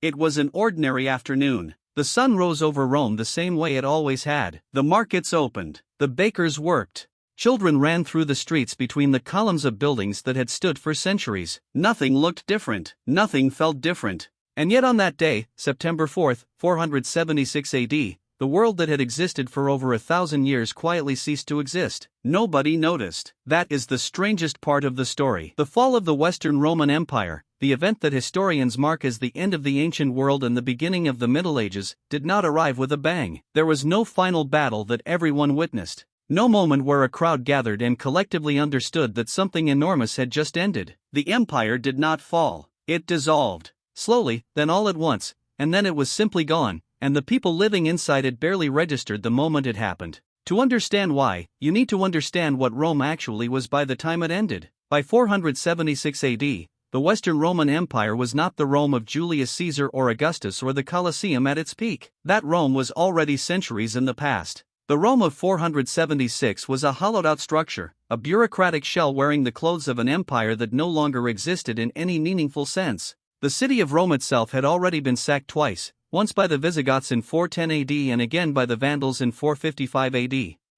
It was an ordinary afternoon. The sun rose over Rome the same way it always had. The markets opened. The bakers worked. Children ran through the streets between the columns of buildings that had stood for centuries. Nothing looked different. Nothing felt different. And yet on that day, September 4, 476 AD, the world that had existed for over 1,000 years quietly ceased to exist. Nobody noticed. That is the strangest part of the story. The fall of the Western Roman Empire, the event that historians mark as the end of the ancient world and the beginning of the Middle Ages, did not arrive with a bang. There was no final battle that everyone witnessed. No moment where a crowd gathered and collectively understood that something enormous had just ended. The empire did not fall. It dissolved. Slowly, then all at once, and then it was simply gone, and the people living inside it barely registered the moment it happened. To understand why, you need to understand what Rome actually was by the time it ended. By 476 AD, the Western Roman Empire was not the Rome of Julius Caesar or Augustus or the Colosseum at its peak. That Rome was already centuries in the past. The Rome of 476 was a hollowed-out structure, a bureaucratic shell wearing the clothes of an empire that no longer existed in any meaningful sense. The city of Rome itself had already been sacked twice, once by the Visigoths in 410 AD and again by the Vandals in 455 AD.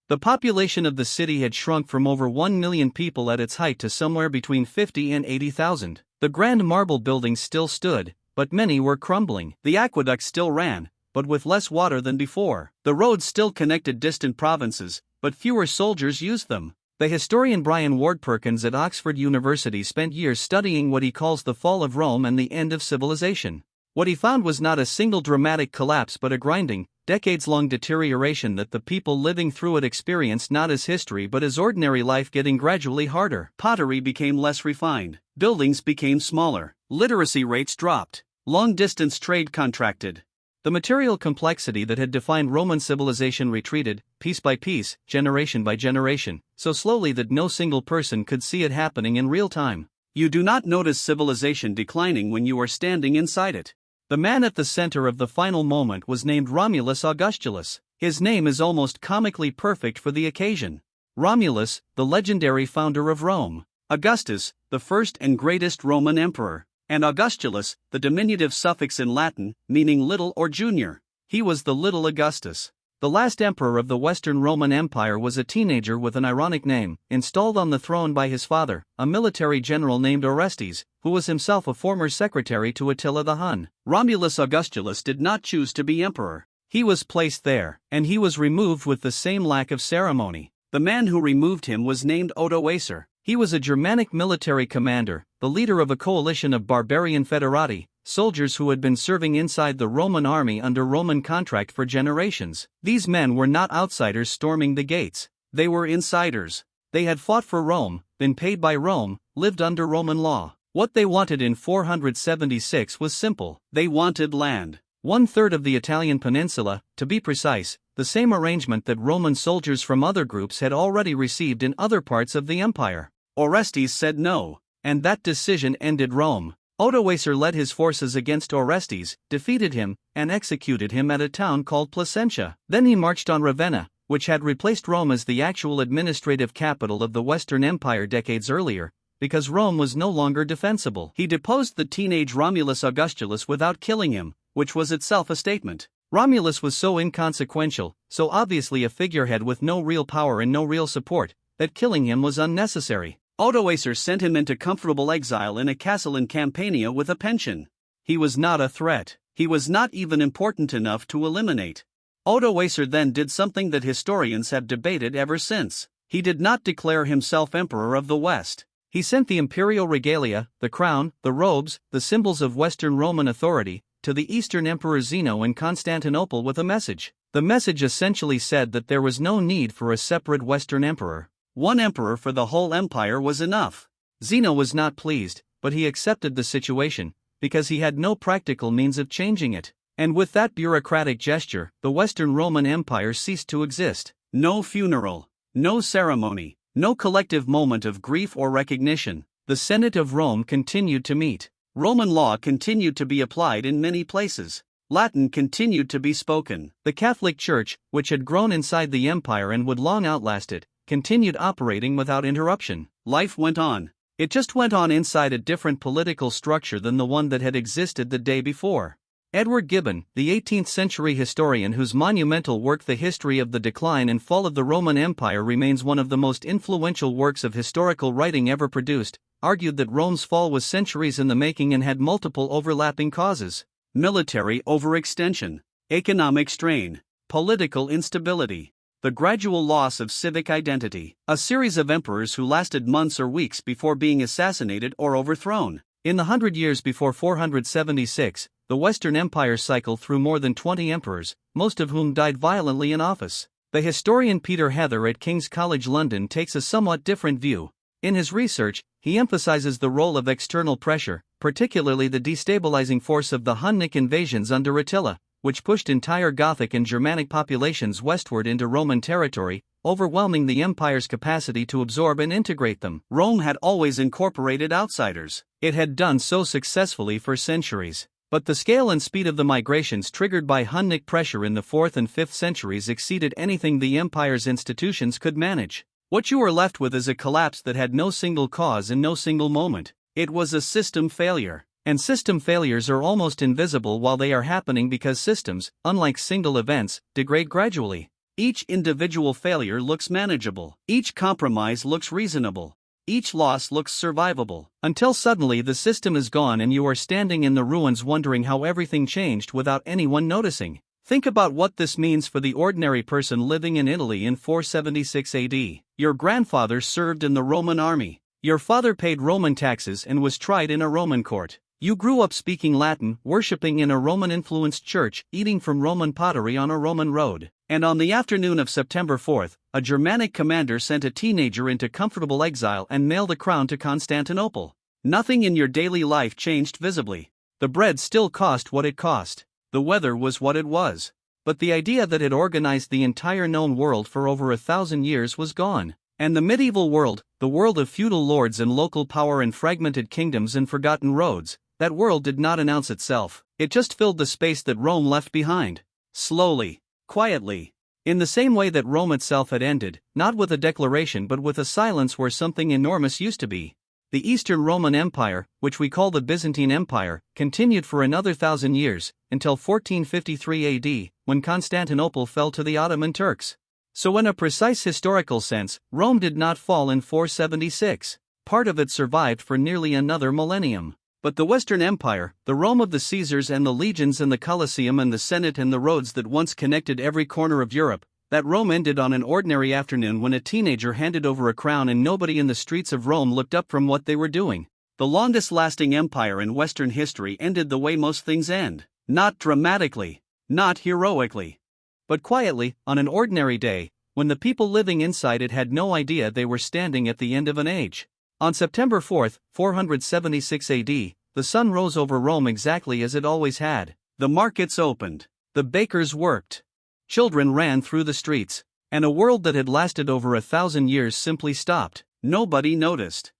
The population of the city had shrunk from over 1 million people at its height to somewhere between 50 and 80,000. The grand marble buildings still stood, but many were crumbling. The aqueducts still ran, but with less water than before. The roads still connected distant provinces, but fewer soldiers used them. The historian Brian Ward Perkins at Oxford University spent years studying what he calls the fall of Rome and the end of civilization. What he found was not a single dramatic collapse but a grinding, decades-long deterioration that the people living through it experienced not as history but as ordinary life getting gradually harder. Pottery became less refined. Buildings became smaller. Literacy rates dropped. Long-distance trade contracted. The material complexity that had defined Roman civilization retreated, piece by piece, generation by generation, so slowly that no single person could see it happening in real time. You do not notice civilization declining when you are standing inside it. The man at the center of the final moment was named Romulus Augustulus. His name is almost comically perfect for the occasion. Romulus, the legendary founder of Rome. Augustus, the first and greatest Roman emperor. And Augustulus, the diminutive suffix in Latin, meaning little or junior. He was the little Augustus. The last emperor of the Western Roman Empire was a teenager with an ironic name, installed on the throne by his father, a military general named Orestes, who was himself a former secretary to Attila the Hun. Romulus Augustulus did not choose to be emperor. He was placed there, and he was removed with the same lack of ceremony. The man who removed him was named Odoacer. He was a Germanic military commander, the leader of a coalition of barbarian federati, soldiers who had been serving inside the Roman army under Roman contract for generations. These men were not outsiders storming the gates. They were insiders. They had fought for Rome, been paid by Rome, lived under Roman law. What they wanted in 476 was simple. They wanted land. 1/3 of the Italian peninsula, to be precise, the same arrangement that Roman soldiers from other groups had already received in other parts of the empire. Orestes said no, and that decision ended Rome. Odoacer led his forces against Orestes, defeated him, and executed him at a town called Placentia. Then he marched on Ravenna, which had replaced Rome as the actual administrative capital of the Western Empire decades earlier, because Rome was no longer defensible. He deposed the teenage Romulus Augustulus without killing him, which was itself a statement. Romulus was so inconsequential, so obviously a figurehead with no real power and no real support, that killing him was unnecessary. Odoacer sent him into comfortable exile in a castle in Campania with a pension. He was not a threat. He was not even important enough to eliminate. Odoacer then did something that historians have debated ever since. He did not declare himself emperor of the West. He sent the imperial regalia, the crown, the robes, the symbols of Western Roman authority, to the Eastern Emperor Zeno in Constantinople with a message. The message essentially said that there was no need for a separate Western emperor. One emperor for the whole empire was enough. Zeno was not pleased, but he accepted the situation, because he had no practical means of changing it. And with that bureaucratic gesture, the Western Roman Empire ceased to exist. No funeral, no ceremony, no collective moment of grief or recognition. The Senate of Rome continued to meet. Roman law continued to be applied in many places. Latin continued to be spoken. The Catholic Church, which had grown inside the empire and would long outlast it, continued operating without interruption. Life went on. It just went on inside a different political structure than the one that had existed the day before. Edward Gibbon, the 18th-century historian whose monumental work The History of the Decline and Fall of the Roman Empire remains one of the most influential works of historical writing ever produced, argued that Rome's fall was centuries in the making and had multiple overlapping causes: military overextension, economic strain, political instability, the gradual loss of civic identity, a series of emperors who lasted months or weeks before being assassinated or overthrown. In the 100 years before 476, the Western Empire cycled through more than 20 emperors, most of whom died violently in office. The historian Peter Heather at King's College London takes a somewhat different view. In his research, he emphasizes the role of external pressure, particularly the destabilizing force of the Hunnic invasions under Attila, which pushed entire Gothic and Germanic populations westward into Roman territory, overwhelming the empire's capacity to absorb and integrate them. Rome had always incorporated outsiders. It had done so successfully for centuries. But the scale and speed of the migrations triggered by Hunnic pressure in the 4th and 5th centuries exceeded anything the empire's institutions could manage. What you were left with is a collapse that had no single cause and no single moment. It was a system failure. And system failures are almost invisible while they are happening because systems, unlike single events, degrade gradually. Each individual failure looks manageable. Each compromise looks reasonable. Each loss looks survivable, until suddenly the system is gone and you are standing in the ruins wondering how everything changed without anyone noticing. Think about what this means for the ordinary person living in Italy in 476 AD. Your grandfather served in the Roman army. Your father paid Roman taxes and was tried in a Roman court. You grew up speaking Latin, worshipping in a Roman-influenced church, eating from Roman pottery on a Roman road. And on the afternoon of September 4th, a Germanic commander sent a teenager into comfortable exile and mailed a crown to Constantinople. Nothing in your daily life changed visibly. The bread still cost what it cost. The weather was what it was. But the idea that it organized the entire known world for over 1,000 years was gone. And the medieval world, the world of feudal lords and local power and fragmented kingdoms and forgotten roads, that world did not announce itself. It just filled the space that Rome left behind. Slowly. Quietly. In the same way that Rome itself had ended, not with a declaration but with a silence where something enormous used to be. The Eastern Roman Empire, which we call the Byzantine Empire, continued for another 1,000 years, until 1453 AD, when Constantinople fell to the Ottoman Turks. So in a precise historical sense, Rome did not fall in 476. Part of it survived for nearly another millennium. But the Western Empire, the Rome of the Caesars and the legions and the Colosseum and the Senate and the roads that once connected every corner of Europe, that Rome ended on an ordinary afternoon when a teenager handed over a crown and nobody in the streets of Rome looked up from what they were doing. The longest-lasting empire in Western history ended the way most things end. Not dramatically, not heroically, but quietly, on an ordinary day, when the people living inside it had no idea they were standing at the end of an age. On September 4, 476 AD, the sun rose over Rome exactly as it always had. The markets opened. The bakers worked. Children ran through the streets. And a world that had lasted over 1,000 years simply stopped. Nobody noticed.